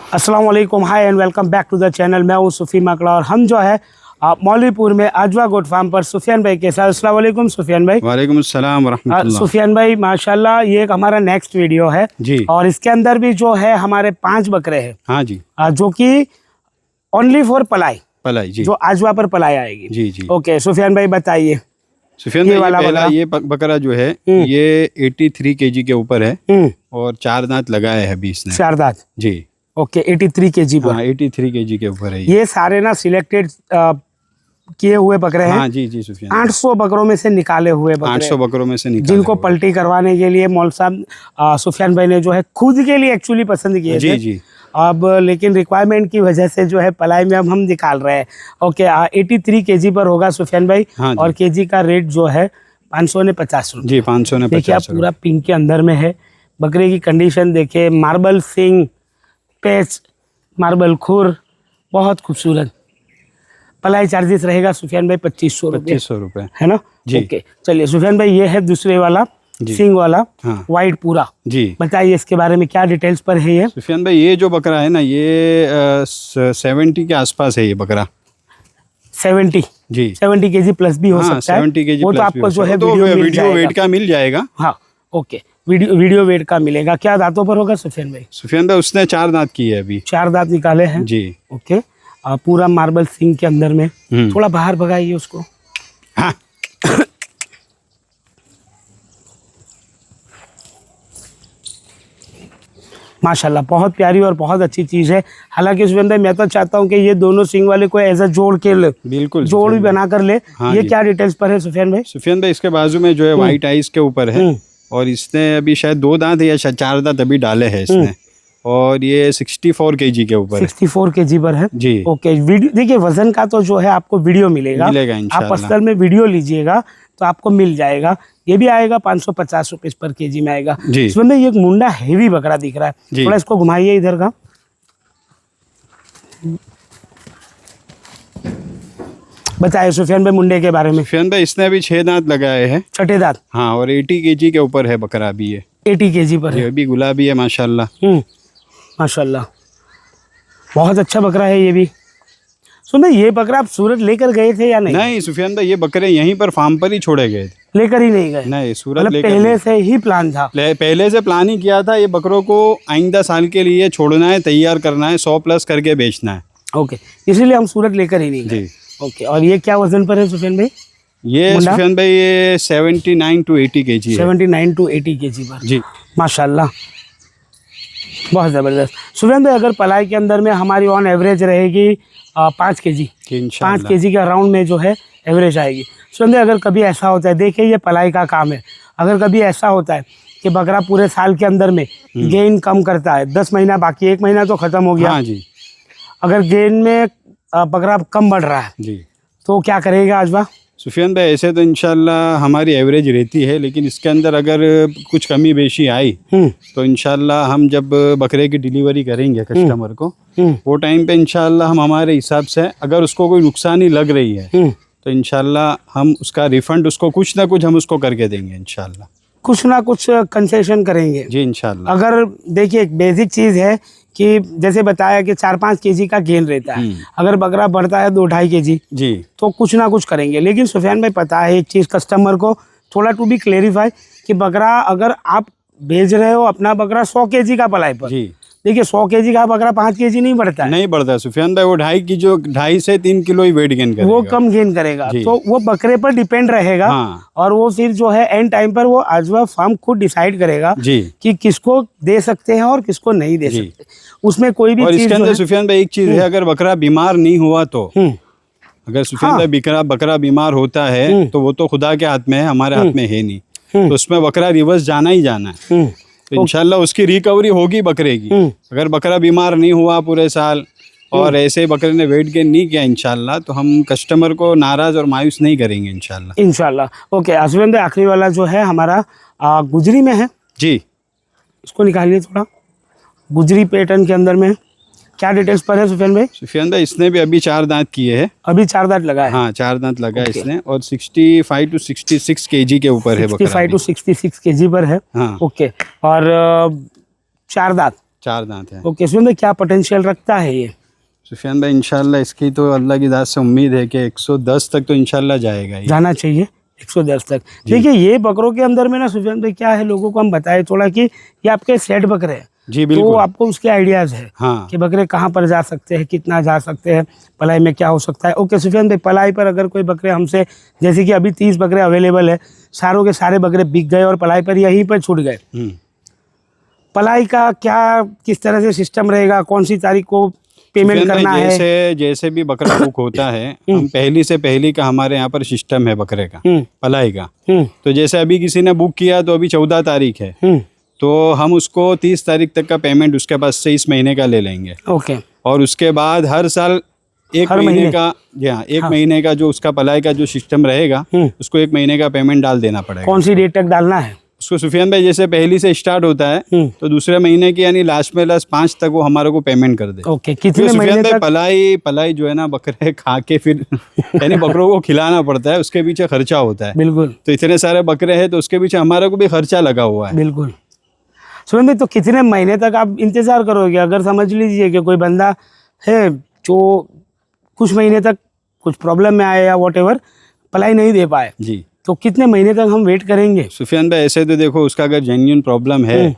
अस्सलाम वालेकुम, hi and welcome back to the channel. मैं हूँ सुफी मकड़ा और हम जो है मौलवीपुर में अजवा गोट फार्म पर सुफियान भाई के साथ। अस्सलाम वालेकुम सुफियान भाई। वालेकुम अस्सलाम वरहमतुल्लाह। सुफियान भाई माशाल्लाह ये एक हमारा नेक्स्ट वीडियो है जी। और इसके अंदर भी जो है हमारे 5 बकरे हैं। हाँ जी। जो कि ओनली फॉर पलाई जी, जो अजवा पर पलाई आएगी। जी जी। ओके सुफियान भाई बताइए। सुफियान भाई, पहला ये बकरा जो है ये 83 kg के ऊपर है और 4 दांत लगाए हैं अभी इसने। 4 दांत जी। ओके 83 kg पर। हाँ 83 kg के ऊपर है ये सारे ना सिलेक्टेड किए हुए बकरे हैं। हाँ जी जी सुफियान। 800 बकरों में से निकाले हुए बकरे, 800 बकरों में से निकाले जिनको पलटी करवाने के लिए मौल साहब सुफियान भाई ने जो है खुद के लिए एक्चुअली पसंद किए जी थे। जी। अब लेकिन रिक्वायरमेंट की वजह से जो है पलाई में अब हम निकाल रहे हैं। ओके 83 kg पर होगा सुफियान भाई। हाँ और केजी का रेट जो है 550 रुपये जी। 550। देखिए आप पूरा पिंक के अंदर में है। बकरे की कंडीशन देखिए, मार्बल सिंग, पेच, मार्बल खुर, बहुत खूबसूरत। पलाई चार्जेस रहेगा सुफियान भाई 2500 रुपये। 2500 रुपये है ना जी। ओके चलिए सुफियान भाई, ये है दूसरे वाला सिंग वाला। हाँ। वाइट पूरा जी। बताइए इसके बारे में क्या डिटेल्स पर है ये। सुफियान भाई ये जो बकरा है ना ये 70 के आसपास है ये बकरा। 70 जी। 70 kg प्लस भी हो हाँ, सकता है। 70 kg वो तो आपको जो है वीडियो वेट का मिल जाएगा। हाँ ओके वीडियो वेट का मिलेगा। क्या दांतों पर होगा सुफियान भाई? सुफियान भाई उसने 4 दांत किए है अभी। 4 दांत निकाले हैं जी। ओके पूरा मार्बल सिंग के अंदर में। थोड़ा बाहर भगाइए उसको। हाँ। माशाल्लाह बहुत प्यारी और बहुत अच्छी चीज़ है। हालांकि सुफियान भाई मैं तो चाहता हूँ कि ये दोनों सिंग वाले को एज अ जोड़ के ले, बिल्कुल जोड़ भी बना कर ले। हाँ ये जी। क्या डिटेल्स पर है सुफियान भाई? सुफियान भाई इसके बाजू में जो है व्हाइट आइस के ऊपर है और इसने अभी शायद 2 दांत या शायद 4 दांत अभी डाले हैं इसने और ये 64 kg के ऊपर है। 64 kg पर है जी। ओके वीडियो देखिए, वजन का तो जो है आपको वीडियो मिलेगा इंशाल्लाह। आप असल में वीडियो लीजिएगा तो आपको मिल जाएगा। ये भी आएगा 550 रुपये पर केजी में आएगा। इसमें ये एक मुंडा हेवी बकरा दिख रहा है, थोड़ा इसको घुमाइए इधर का। बताइए सुफियान भाई मुंडे के बारे में। सुफियान भाई इसने अभी 6 दांत लगाए हैं। 6 दांत। हाँ और 80 kg के ऊपर है बकरा अभी ये। 80 kg पर है। ये अभी गुलाबी है माशाल्लाह। माशाल्लाह बहुत अच्छा बकरा है ये भी। सुनो ये बकरा आप सूरत लेकर गए थे या नहीं? नहीं सुफियान भाई ये बकरे यहीं पर फार्म पर ही छोड़े गए थे। लेकर ही नहीं गए? नहीं सूरत मतलब पहले से ही प्लान था? पहले से प्लान ही किया था। ये बकरों को आइंदा साल के लिए छोड़ना है, तैयार करना है, 100 प्लस करके बेचना है। ओके इसलिए हम सूरत लेकर ही नहीं गए। जी। ओके और ये क्या वजन पर है सुफियान भाई? ये सुफियान भाई ये 79 to 80 kg है। 79 to 80 kg पर जी। माशाल्लाह बहुत ज़बरदस्त। सुफियान भाई अगर पलाई के अंदर में हमारी ऑन एवरेज रहेगी 5 kg, 5 kg के अराउंड में जो है एवरेज आएगी। सुफियान भाई अगर कभी ऐसा होता है, देखिए ये पलाई का काम है, अगर कभी ऐसा होता है कि बकरा पूरे साल के अंदर में गेन कम करता है, 10 महीना बाकी 1 महीना तो ख़त्म हो गया। हाँ जी। अगर गेन में बकरा कम बढ़ रहा है जी तो क्या करेगा अजवा? सुफियान भाई ऐसे तो इंशाल्लाह हमारी एवरेज रहती है, लेकिन इसके अंदर अगर कुछ कमी बेशी आई तो इंशाल्लाह हम जब बकरे की डिलीवरी करेंगे कस्टमर को वो टाइम पे इंशाल्लाह हम हमारे हिसाब से अगर उसको कोई नुकसानी लग रही है तो इंशाल्लाह हम उसका रिफंड उसको कुछ ना कुछ हम उसको करके देंगे इंशाल्लाह। कुछ ना कुछ कंसेशन करेंगे जी इंशाल्लाह। अगर देखिए एक बेसिक चीज़ है कि जैसे बताया कि 4-5 kg का गेन रहता है, अगर बकरा बढ़ता है 2-2.5 kg जी तो कुछ ना कुछ करेंगे। लेकिन सुफियान भाई पता है एक चीज़ कस्टमर को थोड़ा टू बी क्लेरिफाई कि बकरा अगर आप भेज रहे हो अपना बकरा 100 kg का पलाई पर, जी देखिए 100 kg का बकरा 5 kg नहीं बढ़ता है। नहीं बढ़ता सुफियान भाई, वो 2.5 से 3 किलो ही वेट गेन करेगा। वो कम गेन करेगा तो वो बकरे पर डिपेंड रहेगा। हाँ। और वो फिर जो है एंड टाइम पर वो अजवा फार्म खुद डिसाइड करेगा कि किसको दे सकते हैं और किसको नहीं दे सकते। उसमें कोई भी और चीज इसके अंदर सुफियान भाई एक चीज है, अगर बकरा बीमार नहीं हुआ तो अगर सुफियान भाई बकरा बीमार होता है तो वो तो खुदा के हाथ में है, हमारे हाथ में है नहीं। तो उसमें बकरा रिवर्स जाना ही जाना है। तो इंशाल्लाह उसकी रिकवरी होगी बकरे की। अगर बकरा बीमार नहीं हुआ पूरे साल और ऐसे बकरे ने वेट गेन नहीं किया इंशाल्लाह तो हम कस्टमर को नाराज और मायूस नहीं करेंगे इंशाल्लाह। ओके सुफियान भाई आखिरी वाला जो है हमारा गुजरी में है जी। इसको निकालिए थोड़ा। गुजरी पैटर्न के अंदर में क्या डिटेल्स पर है सुफियान भाई? सुफियान भाई इसने भी अभी 4 दांत किए हैं। अभी 4 दांत लगा है? हाँ 4 दांत लगा है इसने और 65 to 66 kg के ऊपर है बकरा। 65 to 66 kg पर है। हाँ। ओके और 4 दांत 4 दांत है। ओके सुफियान भाई, क्या पोटेंशियल रखता है ये? सुफियान भाई इंशाल्लाह इसकी तो अल्लाह की दात से उम्मीद है कि 110 तक तो इंशाल्लाह जाएगा ये। जाना चाहिए 110 तक। देखिए ये बकरों के अंदर में ना सुफियान भाई क्या है, लोगों को हम बताए थोड़ा कि ये आपके सेट बकरे हैं। जी तो बिल्कुल। आपको उसके आइडियाज है हाँ। कि बकरे कहाँ पर जा सकते हैं, कितना जा सकते हैं, पलाई में क्या हो सकता है। ओके सुफियान भाई, पलाई पर अगर कोई बकरे हमसे, जैसे कि अभी 30 बकरे अवेलेबल है, सारों के सारे बकरे बिक गए और पलाई पर यहीं पर छूट गए, पलाई का क्या किस तरह से सिस्टम रहेगा, कौन सी तारीख को पेमेंट सुफियान करना भाई, है? जैसे भी बकरा बुक होता है हम पहली से पहली का हमारे यहाँ पर सिस्टम है बकरे का, पलाई का। तो जैसे अभी किसी ने बुक किया तो अभी 14 तारीख है, तो हम उसको 30 तारीख तक का पेमेंट उसके पास से इस महीने का ले लेंगे। ओके। और उसके बाद हर साल एक हर महीने महीने? का, जी हाँ, एक महीने का जो उसका पलाई का जो सिस्टम रहेगा उसको 1 महीने का पेमेंट डाल देना पड़ेगा। कौन सी डेट तक डालना है उसको सुफियान भाई? जैसे पहली से स्टार्ट होता है तो दूसरे महीने की यानी लास्ट में लास्ट 5 तक वो हमारे को पेमेंट कर दे। ओके। कितने सुफियान महीने भाई तक? पलाई जो है ना बकरे खा के फिर यानी बकरों को खिलाना पड़ता है, उसके पीछे खर्चा होता है। बिल्कुल तो इतने सारे बकरे हैं तो उसके पीछे हमारे को भी खर्चा लगा हुआ है। बिल्कुल। सुमन भाई, तो कितने महीने तक आप इंतजार करोगे? अगर समझ लीजिए कि कोई बंदा है जो कुछ महीने तक कुछ प्रॉब्लम में आए या व्हाटएवर पलाई नहीं दे पाए, जी, तो कितने महीने तक हम वेट करेंगे? सुफियान भाई ऐसे तो देखो उसका अगर जेन्युइन प्रॉब्लम है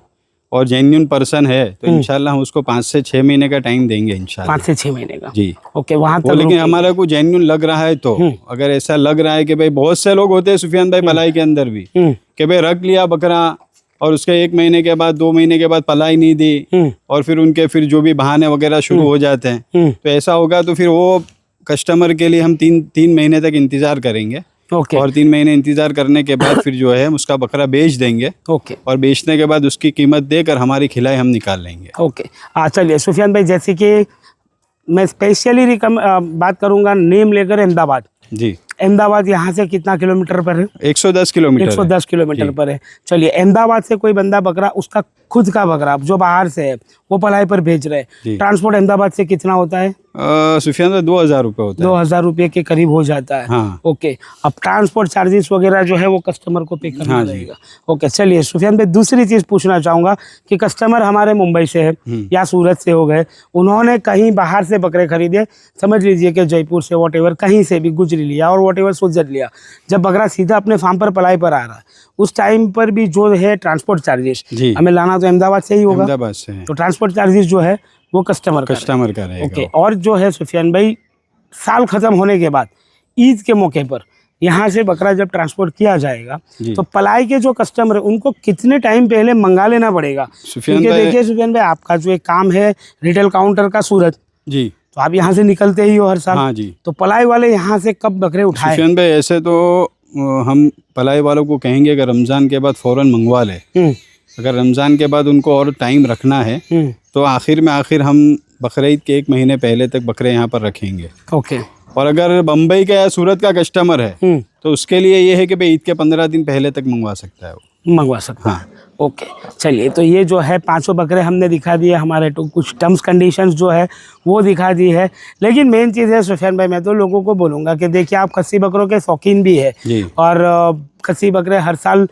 और जेन्युइन पर्सन है तो इंशाल्लाह हम उसको 5 से 6 महीने का टाइम देंगे इंशाल्लाह। 5 से 6 महीने का? जी। ओके, वहां तक लेकिन हमारा को जेन्युइन लग रहा है तो अगर ऐसा लग रहा है कि भाई बहुत से लोग होते हैं सुफियान भाई पलाई के अंदर भी कि भाई रख लिया बकरा और उसके 1 महीने के बाद 2 महीने के बाद पलाई नहीं दी और फिर उनके फिर जो भी बहाने वगैरह शुरू हो जाते हैं, तो ऐसा होगा तो फिर वो कस्टमर के लिए हम 3 महीने तक इंतजार करेंगे। ओके। और 3 महीने इंतजार करने के बाद फिर जो है हम उसका बकरा बेच देंगे। ओके। और बेचने के बाद उसकी कीमत देकर हमारी खिलाई हम निकाल लेंगे। ओके। चलिए सुफियान भाई, जैसे कि मैं स्पेशली बात करूंगा नेम लेकर अहमदाबाद। जी। अहमदाबाद यहाँ से कितना किलोमीटर पर है? 110 किलोमीटर। 110 किलोमीटर पर है। चलिए, अहमदाबाद से कोई बंदा बकरा, उसका खुद का बकरा जो बाहर से है वो पलाई पर भेज रहे हैं, ट्रांसपोर्ट अहमदाबाद से कितना होता है? सुफियान भाई 2000 रुपये होता है। 2000 रुपये के करीब हो जाता है। हाँ। ओके। अब ट्रांसपोर्ट चार्जेस वगैरह जो है वो कस्टमर को पे करना रहेगा। ओके। चलिए सुफियान भाई, दूसरी चीज़ पूछना चाहूँगा कि कस्टमर हमारे मुंबई से है या सूरत से हो गए, उन्होंने कहीं बाहर से बकरे खरीदे, समझ लीजिए कि जयपुर से व्हाटएवर कहीं से भी गुजरी लिया और व्हाटएवर सोचत लिया, जब बकरा सीधा अपने फार्म पर पलाई पर आ रहा है उस टाइम पर भी जो है ट्रांसपोर्ट चार्जेस हमें लाना तो अहमदाबाद से ही होगा। अहमदाबाद से है। तो ट्रांसपोर्ट चार्जेस जो है वो कस्टमर का रहेगा। ओके। और जो है सुफियान भाई, साल खत्म होने के बाद ईद के मौके पर यहाँ से बकरा जब ट्रांसपोर्ट किया जाएगा तो पलाई के जो कस्टमर है उनको कितने टाइम पहले मंगा लेना पड़ेगा? क्योंकि देखिए सुफियान भाई, आपका जो एक काम है रिटेल काउंटर का सूरत, जी, तो आप यहाँ से निकलते ही हो हर साल। हाँ जी। तो पलाई वाले यहाँ से कब बकरे उठाए? सुफियान भाई ऐसे तो हम पलाई वालों को कहेंगे कि रमज़ान के बाद फ़ौरन मंगवा ले। अगर रमज़ान के बाद उनको और टाइम रखना है तो आखिर हम बकरीद के 1 महीने पहले तक बकरे यहाँ पर रखेंगे। ओके। और अगर बम्बई का या सूरत का कस्टमर है तो उसके लिए ये है कि भाई ईद के 15 दिन पहले तक मंगवा सकता है वो। मंगवा सकता है। ओके। चलिए, तो ये जो है 500 बकरे हमने दिखा दिए, हमारे तो कुछ टर्म्स कंडीशंस जो है वो दिखा दी है। लेकिन मेन चीज़ है सुफियान भाई, मैं तो लोगों को बोलूँगा कि देखिए आप खस्सी बकरों के शौकीन भी है और खस्सी बकरे हर साल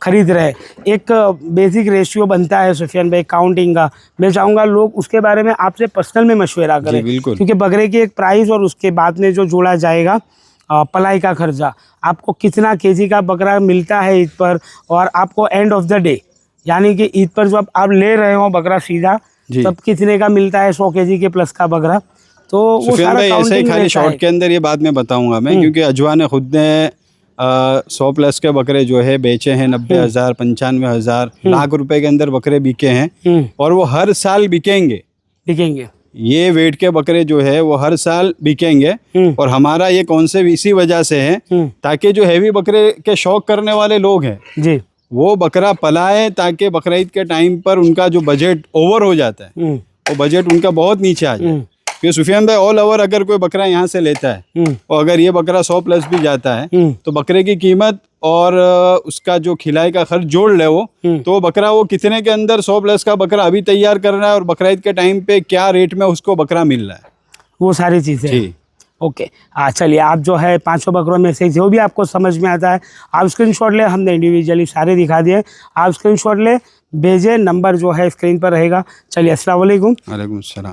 खरीद रहे, एक बेसिक रेशियो बनता है सुफियान भाई काउंटिंग का। मैं चाहूँगा लोग उसके बारे में आपसे पर्सनल में मशवरा करें, क्योंकि बकरे की एक प्राइस और उसके बाद में जो जोड़ा जाएगा पलाई का खर्चा, आपको कितना केजी का बकरा मिलता है ईद पर, और आपको एंड ऑफ द डे यानी कि ईद पर जब आप ले रहे हो बकरा सीधा तब कितने का मिलता है 100 केजी के प्लस का बकरा। तो वो सारा ऐसे ही खाली शॉर्ट के अंदर ये बात मैं बताऊंगा मैं, क्योंकि अजवा ने खुद ने 100 प्लस के बकरे जो है बेचे हैं, 90,000 95,000 लाख रुपए के अंदर बकरे बिके हैं और वो हर साल बिकेंगे। ये वेट के बकरे जो है वो हर साल बिकेंगे। और हमारा ये कॉन्सेप्ट इसी वजह से है ताकि जो हैवी बकरे के शौक करने वाले लोग हैं जी वो बकरा पलाए, ताकि बकरीद के टाइम पर उनका जो बजट ओवर हो जाता है वो बजट उनका बहुत नीचे आ जाए। क्योंकि सुफियान भाई ऑल ओवर अगर कोई बकरा यहाँ से लेता है और अगर ये बकरा 100 प्लस भी जाता है तो बकरे की कीमत और उसका जो खिलाई का खर्च जोड़ ले वो तो बकरा वो कितने के अंदर 100 प्लस का बकरा अभी तैयार कर रहा है और बकरीद के टाइम पे क्या रेट में उसको बकरा मिल रहा है, वो सारी चीजें। ओके। चलिए, आप जो है 500 बकरों में से जो भी आपको समझ में आता है आप स्क्रीनशॉट ले, हमने इंडिविजुअली सारे दिखा दिए, आप स्क्रीनशॉट ले भेजे, नंबर जो है स्क्रीन पर रहेगा। चलिए, अस्सलाम वालेकुम। वालेकुम सलाम।